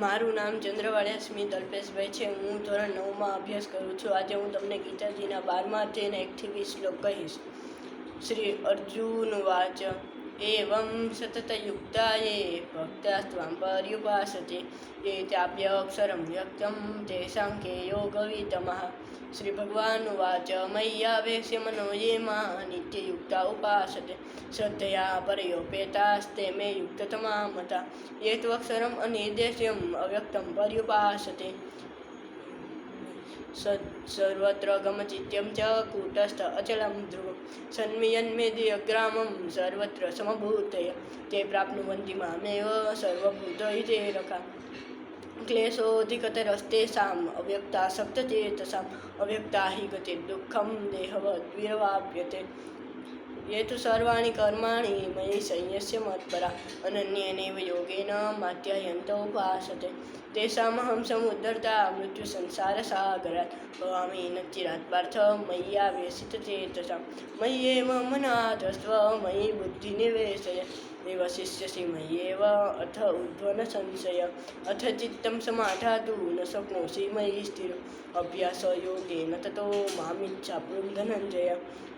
મારું નામ ચંદ્રવાડિયા સ્મિત અલ્પેશભાઈ છે. હું ધોરણ 9માં અભ્યાસ કરું છું. આજે હું તમને ગીતાજીના 12મા અધ્યાયના 1-20 શ્લોક કહીશ. શ્રી અર્જુન વાચ એવં સતતયુક્તાયે ભક્તાસ્ત્વાં પર્યુપાસતે ये चाप्य अक्षरं व्यक्तं तेषां के योगवितमः. श्री भगवान उवाच मय्यावेश्य मनो ये मां नित्ययुक्ता उपासते श्रद्धया परयोपेतास्ते मे युक्ततमा मता ये त्वक्षरम् अनिर्देश्यम् अव्यक्तं पर्युपासते सर्वत्र गमचित्यं च कूटस्थ अचलं ध्रुवं सन्मियन्मेदियग्रामं सर्वत्र समभूतय ते प्राप्नुवन्ति मामेव सर्वभूतहिते रका क्लेशोऽधिकतरस्तेषाम् अव्यक्तासक्तचेतसाम् अव्यक्ता हि गतिर्दुःखं देहवद्विरवाप्यते ये तु सर्वाणि कर्माणि मयि संयस्य मत्परा अनन्येनैव योगेन माध्यायन्त उपासते तेषामहं समुद्धर्ता मृत्युसंसारसागरात् भवामि न चिरात् पार्थ मय्यावेशितचेतसां मय्येव मनाधस्त्व मयि बुद्धिनिवेशय निवसिष्यसि मय्येव अथ उद्भवन संशय अथ चित्तं समाधातु न शक्नोषि मयि स्थिरम् अभ्यासयोगेन ततो मामिच्छाप्तुं धनञ्जय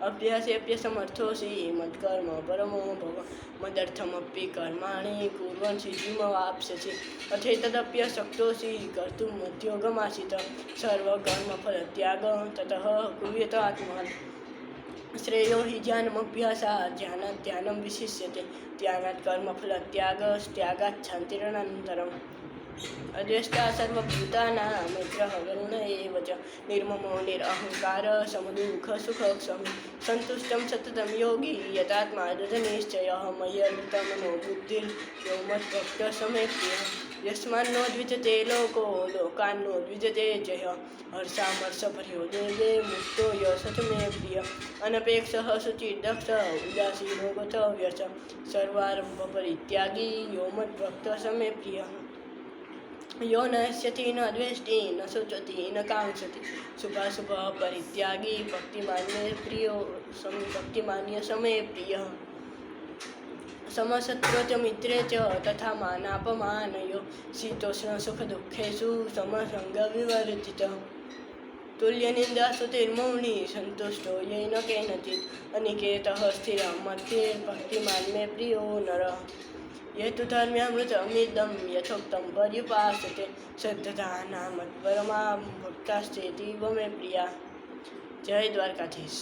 अभ्यासेऽप्यसमर्थोऽसि मत्कर्म परमो भव मदर्थमपि कर्माणि कुर्वन् सिद्धिमवाप्स्यसि अथेतदप्यशक्तोऽसि कर्तुं मद्योगमासित सर्वकर्मफलत्याग ततः कुर्यत आत्महत् श्रेयो हि ज्ञानमभ्यासात् ध्यानात् ध्यानं विशिष्यते ध्यानात् कर्मफलत्यागस्त्यागात् शान्तिरनन्तरम् अद्वेष्टा सर्वभूतानां मित्रः वरुण एव च निर्ममो निरहङ्कार समदुःखसुखक्षमी सन्तुष्टं सततं योगी यतात्मा दृढनिश्चयः मय्यर्पितमनो बुद्धिर्यो मद्भक्तः मे प्रियः यस्मान्नो द्विजते लोको लोकान्नो द्विजते च ह्यः हर्षामर्षभर्यो देवे मुक्तो यश मे प्रियः अनपेक्षः शुचिर्दक्षः उदासीनो गतव्यः सर्वारम्भपरित्यागी यो मद्भक्तः मे प्रियः यो न हस्यति न द्वेष्टि न शोचति न काङ्क्षति शुभाशुभः परित्यागी भक्तिमान्ये प्रियो भक्तिमान्य समे प्रियः समशत्रौ च मित्रे च तथा मानापमानयो शीतोष्णसुखदुःखेषु समसङ्गविवर्जितः तुल्यनिन्दास्तुतिर्मौनी सन्तुष्टो येन केनचित् अनिकेतः स्थिरः मत्तिर्भक्तिमान् मे प्रियो नरः ये तु धर्म्यामृतमिदं यथोक्तं पर्युपासते श्रद्धानां मत्परमा भक्ताश्चेतीव मे प्रिया. जय દ્વારકાધીશ.